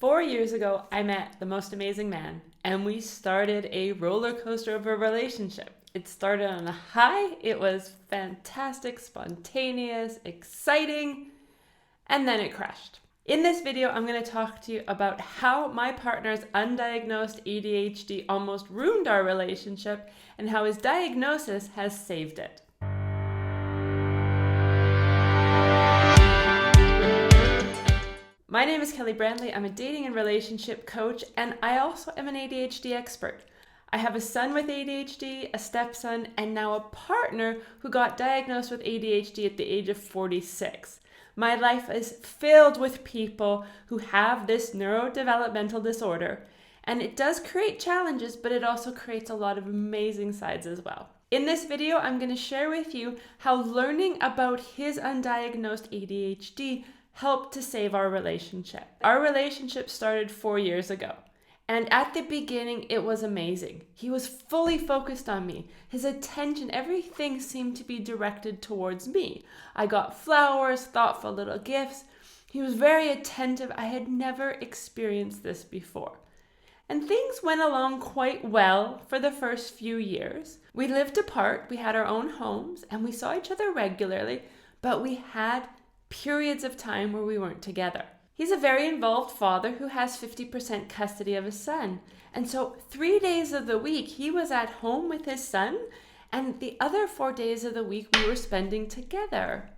4 years ago, I met the most amazing man, and we started a roller coaster of a relationship. It started on a high, it was fantastic, spontaneous, exciting, and then it crashed. In this video, I'm going to talk to you about how my partner's undiagnosed ADHD almost ruined our relationship and how his diagnosis has saved it. My name is Kelly Brandley. I'm a dating and relationship coach, and I also am an ADHD expert. I have a son with ADHD, a stepson, and now a partner who got diagnosed with ADHD at the age of 46. My life is filled with people who have this neurodevelopmental disorder, and it does create challenges, but it also creates a lot of amazing sides as well. In this video, I'm going to share with you how learning about his undiagnosed ADHD helped to save our relationship. Our relationship started 4 years ago. And at the beginning, it was amazing. He was fully focused on me. His attention, everything seemed to be directed towards me. I got flowers, thoughtful little gifts. He was very attentive. I had never experienced this before. And things went along quite well for the first few years. We lived apart, we had our own homes, and we saw each other regularly, but we had periods of time where we weren't together. He's a very involved father who has 50% custody of his son. And so 3 days of the week, he was at home with his son, and the other 4 days of the week we were spending together.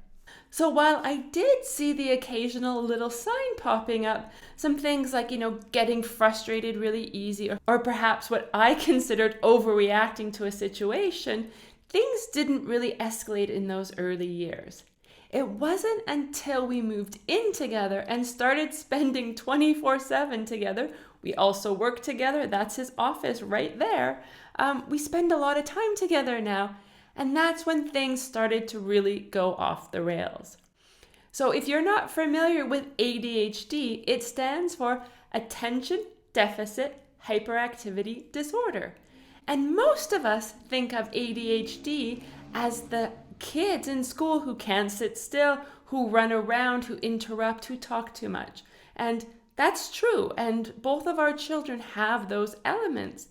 So while I did see the occasional little sign popping up, some things like, getting frustrated really easy, or perhaps what I considered overreacting to a situation, things didn't really escalate in those early years. It wasn't until we moved in together and started spending 24/7 together. We also work together. That's his office right there. We spend a lot of time together now. And that's when things started to really go off the rails. So if you're not familiar with ADHD, it stands for Attention Deficit Hyperactivity Disorder. And most of us think of ADHD as the kids in school who can't sit still, who run around, who interrupt, who talk too much. And that's true, and both of our children have those elements.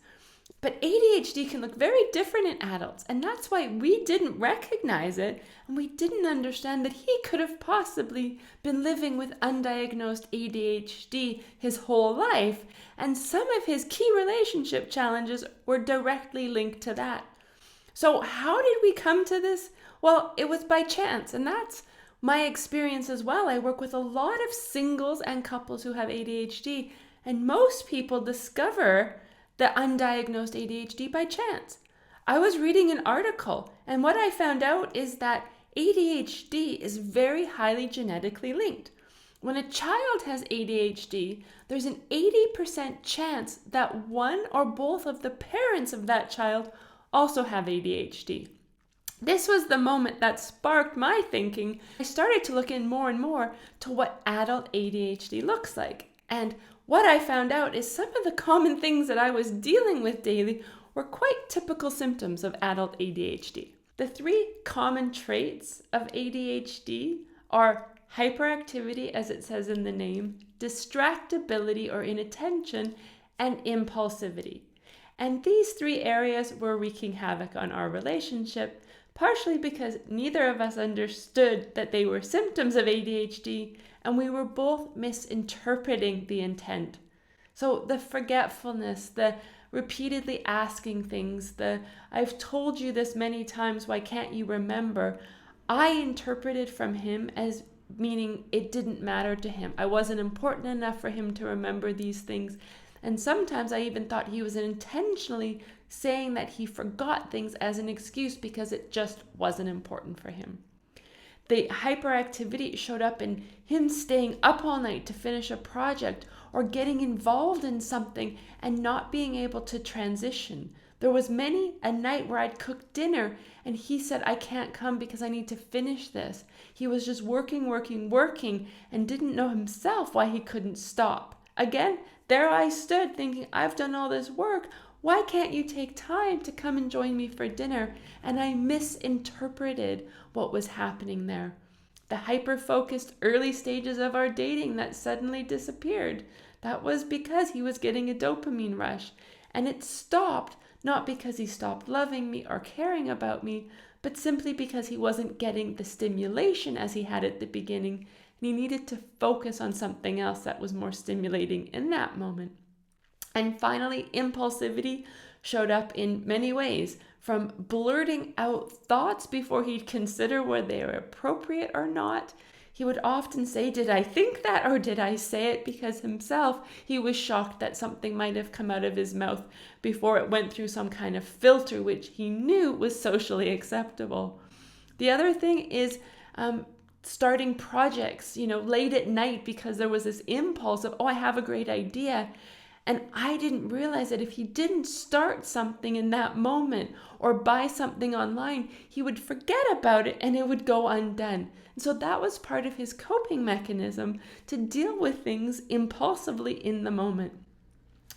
But ADHD can look very different in adults, and that's why we didn't recognize it, and we didn't understand that he could have possibly been living with undiagnosed ADHD his whole life, and some of his key relationship challenges were directly linked to that. So how did we come to this? Well, it was by chance, and that's my experience as well. I work with a lot of singles and couples who have ADHD, and most people discover the undiagnosed ADHD by chance. I was reading an article, and what I found out is that ADHD is very highly genetically linked. When a child has ADHD, there's an 80% chance that one or both of the parents of that child also have ADHD. This was the moment that sparked my thinking. I started to look in more and more to what adult ADHD looks like. And what I found out is some of the common things that I was dealing with daily were quite typical symptoms of adult ADHD. The 3 common traits of ADHD are hyperactivity, as it says in the name, distractibility or inattention, and impulsivity. And these 3 areas were wreaking havoc on our relationship, partially because neither of us understood that they were symptoms of ADHD, and we were both misinterpreting the intent. So the forgetfulness, the repeatedly asking things, the "I've told you this many times, why can't you remember?" I interpreted from him as meaning it didn't matter to him. I wasn't important enough for him to remember these things. And sometimes I even thought he was intentionally saying that he forgot things as an excuse because it just wasn't important for him. The hyperactivity showed up in him staying up all night to finish a project or getting involved in something and not being able to transition. There was many a night where I'd cook dinner and he said, "I can't come because I need to finish this." He was just working and didn't know himself why he couldn't stop. Again, there I stood thinking, I've done all this work. Why can't you take time to come and join me for dinner? And I misinterpreted what was happening there. The hyper-focused early stages of our dating that suddenly disappeared. That was because he was getting a dopamine rush. And it stopped, not because he stopped loving me or caring about me, but simply because he wasn't getting the stimulation as he had at the beginning, and he needed to focus on something else that was more stimulating in that moment. And finally, impulsivity showed up in many ways, from blurting out thoughts before he'd consider whether they were appropriate or not. He would often say, "Did I think that, or did I say it?" Because himself, he was shocked that something might have come out of his mouth before it went through some kind of filter, which he knew was socially acceptable. The other thing is starting projects, late at night, because there was this impulse of, oh, I have a great idea. And I didn't realize that if he didn't start something in that moment or buy something online, he would forget about it and it would go undone. And so that was part of his coping mechanism to deal with things impulsively in the moment.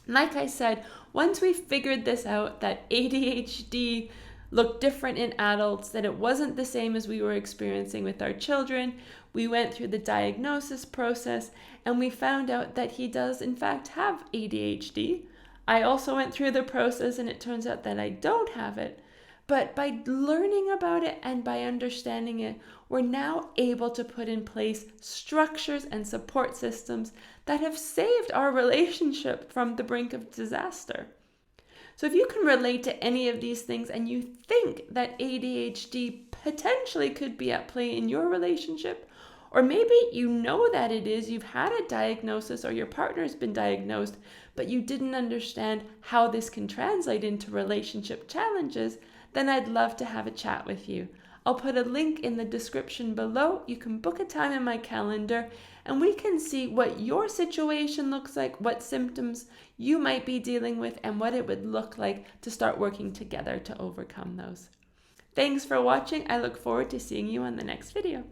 Like I said, once we figured this out, that ADHD looked different in adults, that it wasn't the same as we were experiencing with our children, we went through the diagnosis process and we found out that he does in fact have ADHD. I also went through the process and it turns out that I don't have it. But by learning about it and by understanding it, we're now able to put in place structures and support systems that have saved our relationship from the brink of disaster. So if you can relate to any of these things and you think that ADHD potentially could be at play in your relationship, or maybe you know that it is, you've had a diagnosis or your partner's been diagnosed, but you didn't understand how this can translate into relationship challenges, then I'd love to have a chat with you. I'll put a link in the description below. You can book a time in my calendar and we can see what your situation looks like, what symptoms you might be dealing with, and what it would look like to start working together to overcome those. Thanks for watching. I look forward to seeing you on the next video.